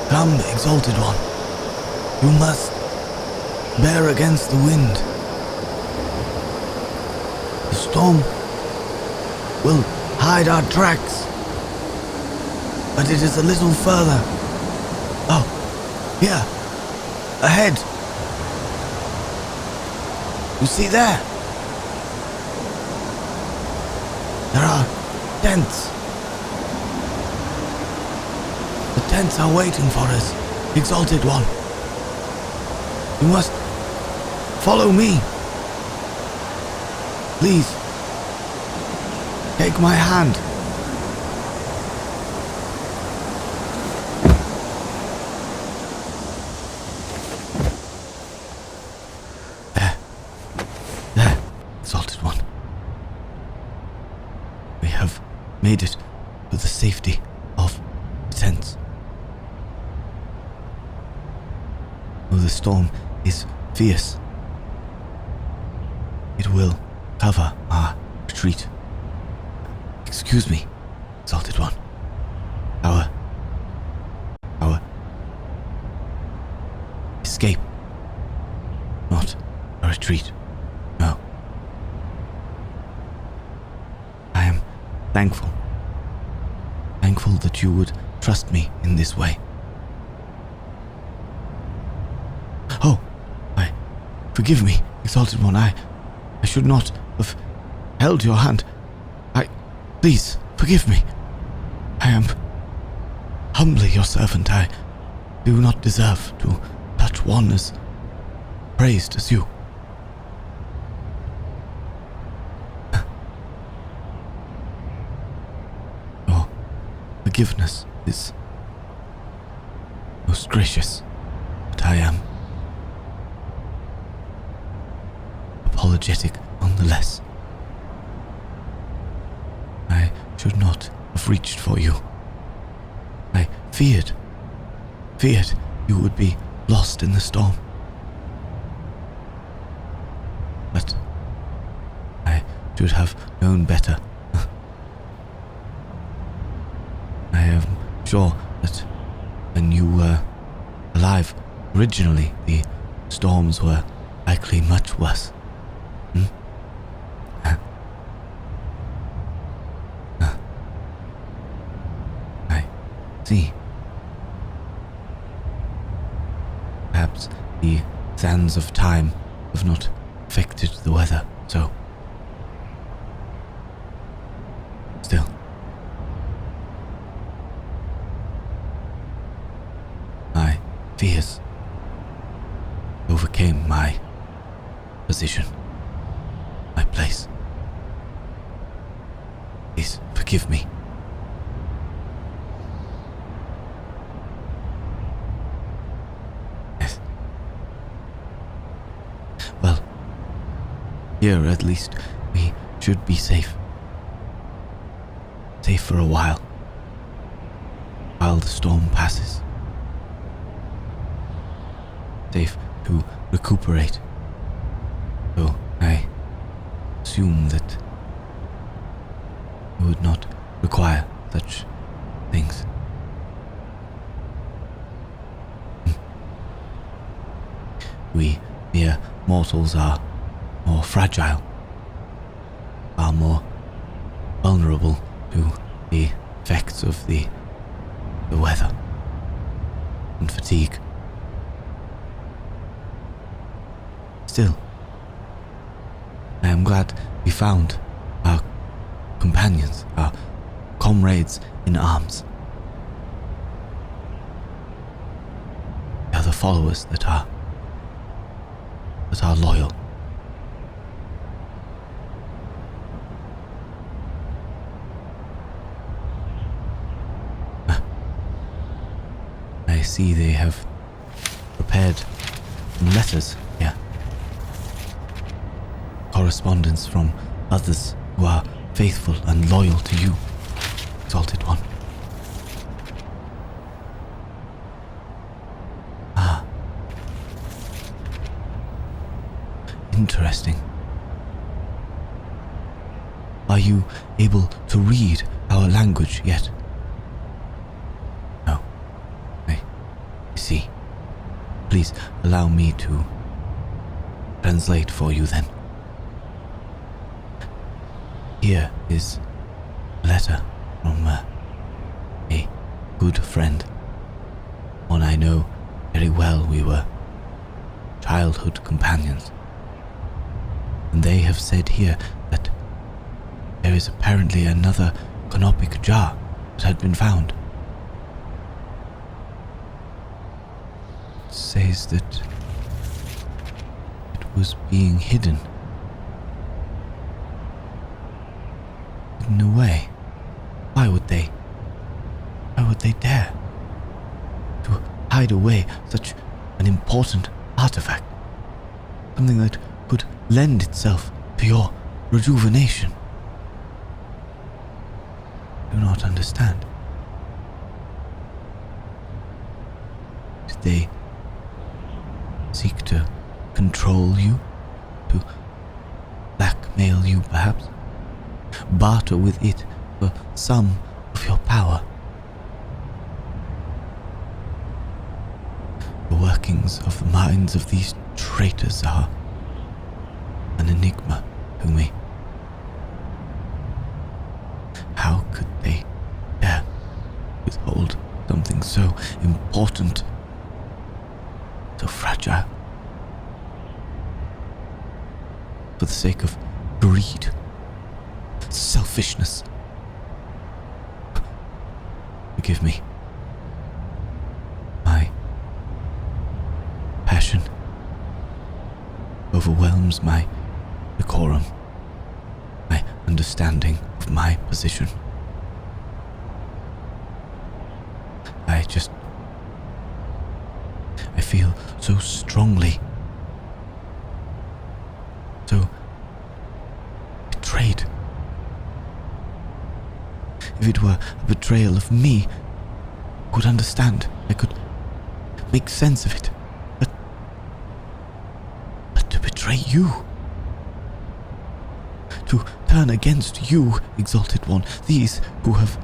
Come, Exalted One. You must bear against the wind. The storm will hide our tracks, but it is a little further. Oh, here, ahead. You see there? There are tents. The tents are waiting for us, Exalted One. You must follow me. Please, take my hand. There, Exalted One. We have made it to the safety of the tents. Though the storm is fierce, it will cover our retreat. Excuse me, Exalted One. Our escape, not a retreat. No. I am thankful that you would trust me in this way. Oh, forgive me, Exalted One. I should not have held your hand. Please, forgive me. I am humbly your servant. I do not deserve to touch one as praised as you. Your forgiveness is most gracious, but I am apologetic nonetheless. I should not have reached for you. I feared you would be lost in the storm. But I should have known better. I am sure that when you were alive originally, the storms were likely much worse. I see. Perhaps the sands of time have not affected the weather, so still. My fears overcame my position, my place. Please forgive me. Yes. Well, here at least we should be safe. Safe for a while the storm passes. Safe to recuperate. So I assume that you would not require such things. We mere mortals are more fragile, are more vulnerable to the effects of the weather and fatigue. Still, I am glad we found our companions, our comrades in arms. They are the followers that are loyal. I see they have prepared some letters here. Correspondence from others who are faithful and loyal to you, Exalted One. Ah. Interesting. Are you able to read our language yet? No. see. Please allow me to translate for you then. Here is a letter from a good friend, one I know very well. We were childhood companions, and they have said here that there is apparently another canopic jar that had been found. It says that it was being hidden away. Why would they dare to hide away such an important artifact? Something that could lend itself to your rejuvenation. I do not understand. Did they seek to control you? To blackmail you, perhaps? Barter with it for some of your power? The workings of the minds of these traitors are an enigma to me. How could they dare withhold something so important, so fragile, for the sake of greed, selfishness? Forgive me. My passion overwhelms my decorum, my understanding of my position. I feel so strongly, so betrayed. If it were a betrayal of me, I could understand. I could make sense of it. But to betray you, to turn against you, Exalted One, these who have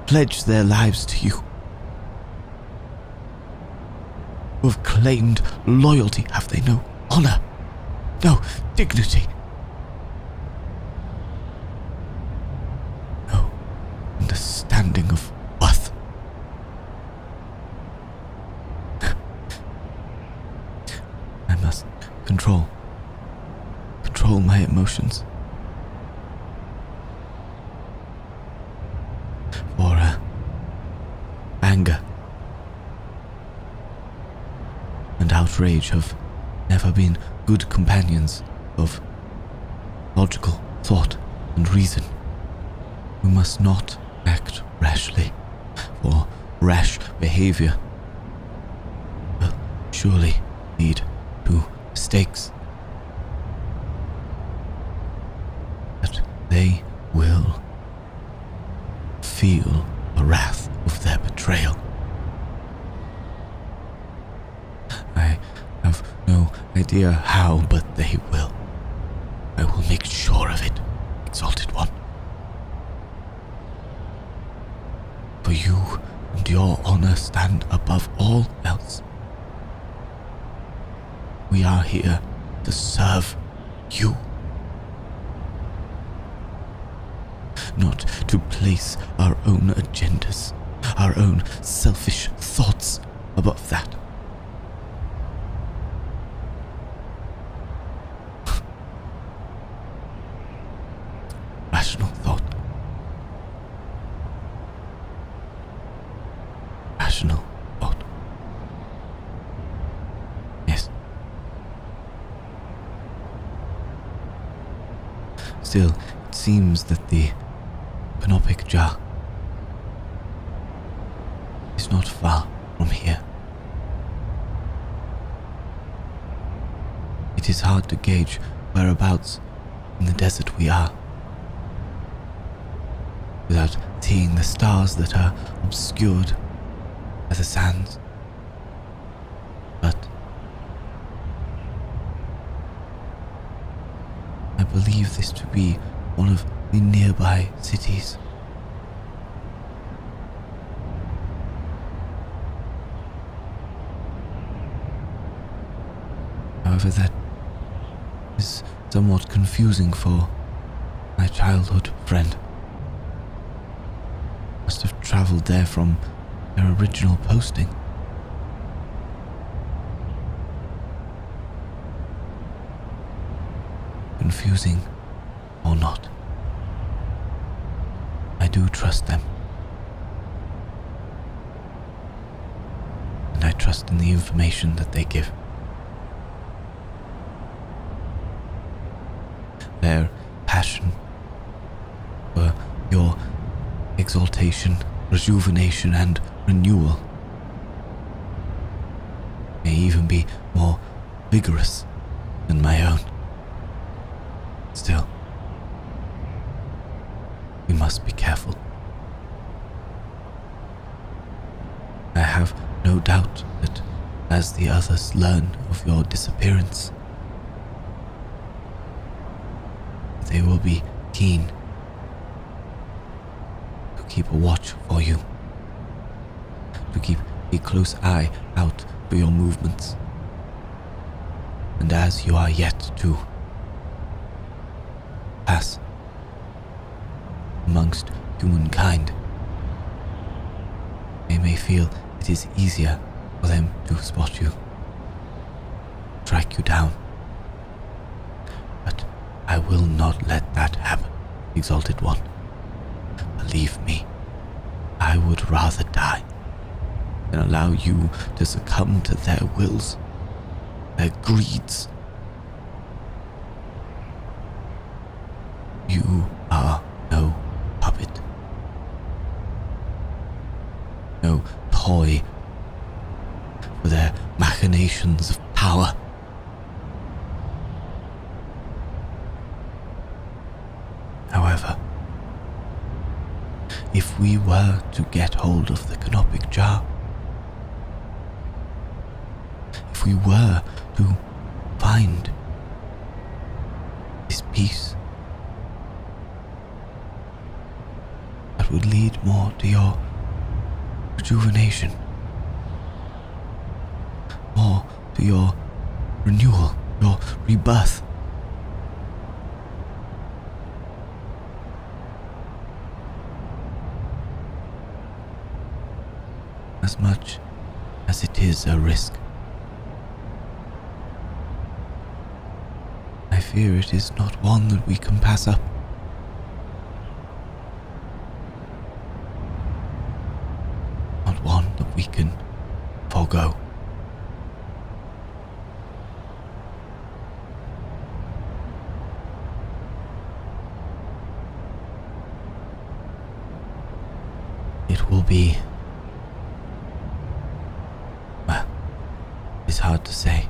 pledged their lives to you, who have claimed loyalty, have they no honor, no dignity, no understanding of worth? I must control my emotions. For anger and outrage have never been good companions of logical thought and reason. We must not act rashly, for rash behavior will surely lead to mistakes. That they will feel the wrath of their betrayal. I have no idea how, but they will. I will make sure of it, Exalted One. For you and your honor stand above all else. We are here to serve you, not to place our own agendas, our own selfish thoughts above that. Rational thought. Rational thought. Yes. Still, it seems that the canopic jar is not far from here. It is hard to gauge whereabouts in the desert we are without seeing the stars that are obscured by the sands. But I believe this to be one of the nearby cities. However, that is somewhat confusing for my childhood friend. Must have traveled there from their original posting. Confusing or not, I do trust them. And I trust in the information that they give. Their passion for your exaltation, rejuvenation, and renewal may even be more vigorous than my own. Still, we must be careful. I have no doubt that as the others learn of your disappearance, they will be keen to keep a watch for you, to keep a close eye out for your movements. And as you are yet to pass amongst humankind, they may feel it is easier for them to spot you, track you down. But I will not let that happen, Exalted One. Believe me, I would rather die than allow you to succumb to their wills, their greeds. You are no puppet, no toy for their machinations of power. However, if we were to get hold of the canopic jar, if we were to find this piece, that would lead more to your rejuvenation, more to your renewal, your rebirth. As much as it is a risk, I fear it is not one that we can pass up. Not one that we can forego. It will be, it's hard to say,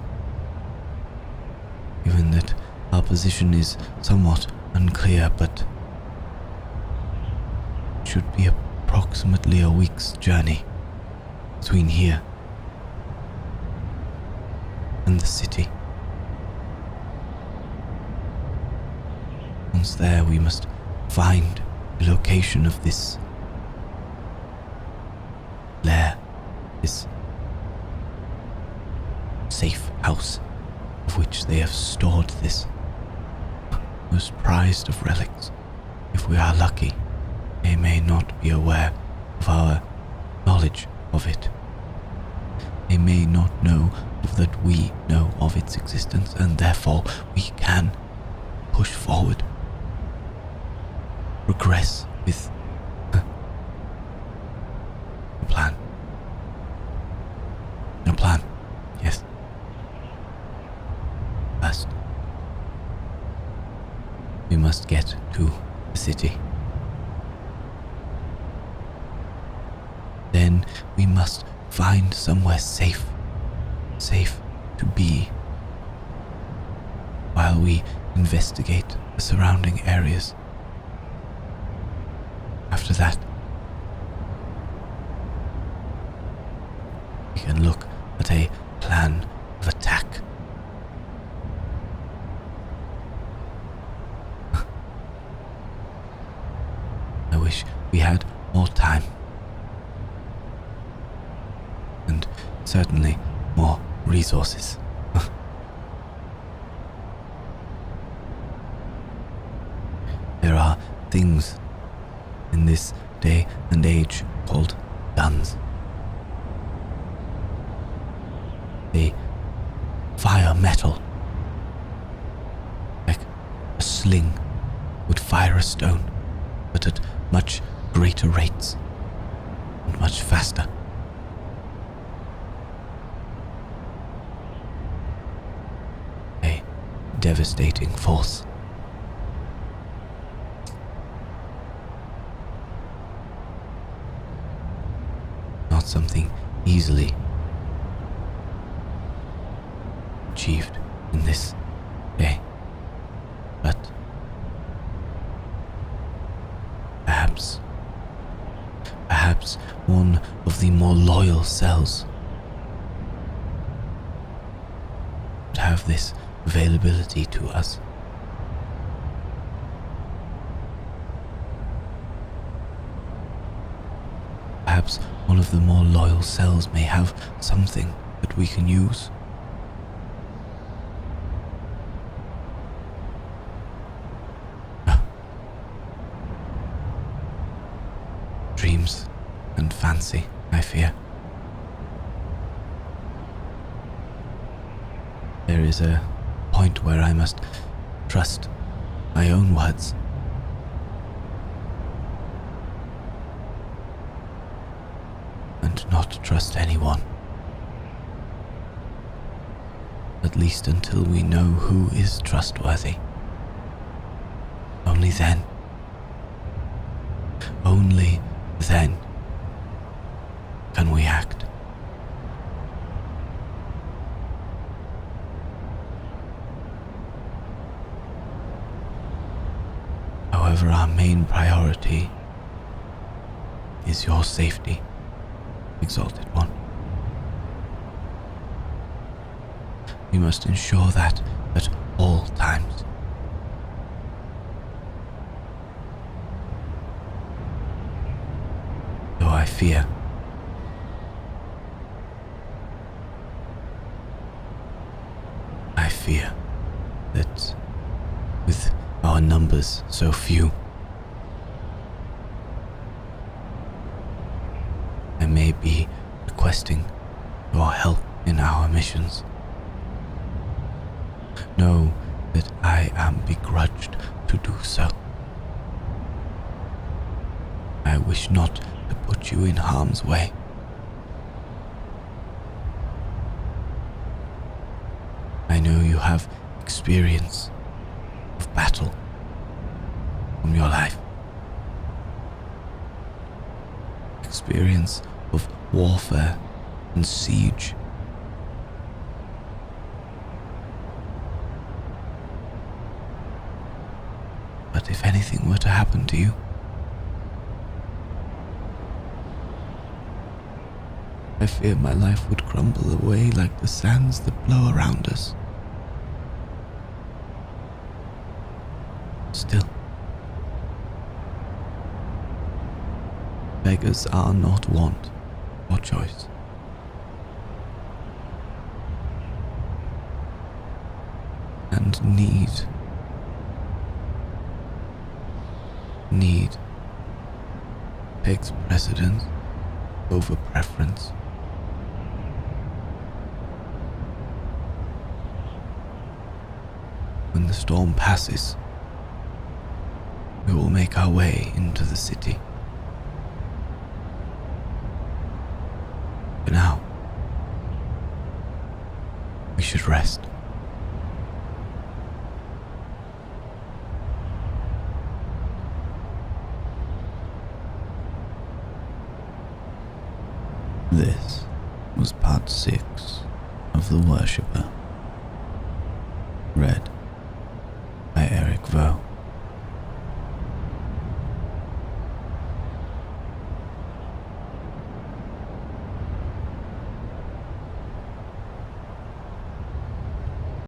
given that our position is somewhat unclear, but it should be approximately a week's journey between here and the city. Once there, we must find the location of this lair, this safe house of which they have stored this most prized of relics. If we are lucky, they may not be aware of our knowledge of it. They may not know that we know of its existence, and therefore we can push forward, progress with the plan. A plan, yes. First, we must get to the city. Then we must find somewhere safe to be while we investigate the surrounding areas. After that, we can look at a plan of attack. I wish we had more time. And certainly more resources. things in this day and age called guns. They fire metal like a sling would fire a stone, but at much greater rates and much faster. A devastating force. Not something easily achieved in this day, but perhaps one of the more loyal cells would have this availability to us. Perhaps one of the more loyal cells may have something that we can use. Dreams and fancy, I fear. There is a point where I must trust my own words. And not trust anyone. At least until we know who is trustworthy. Only then can we act. However, our main priority is your safety, Exalted One. We must ensure that at all times. Though I fear that with our numbers so few, I may be requesting your help in our missions. Know that I am begrudged to do so. I wish not to put you in harm's way. I know you have experience of battle from your life. Experience of warfare and siege. But if anything were to happen to you, I fear my life would crumble away like the sands that blow around us. Still, beggars are not want or choice. And need takes precedence over preference. When the storm passes, we will make our way into the city. For now, we should rest. This was part 6 of The Worshipper, read by Eric Vaux.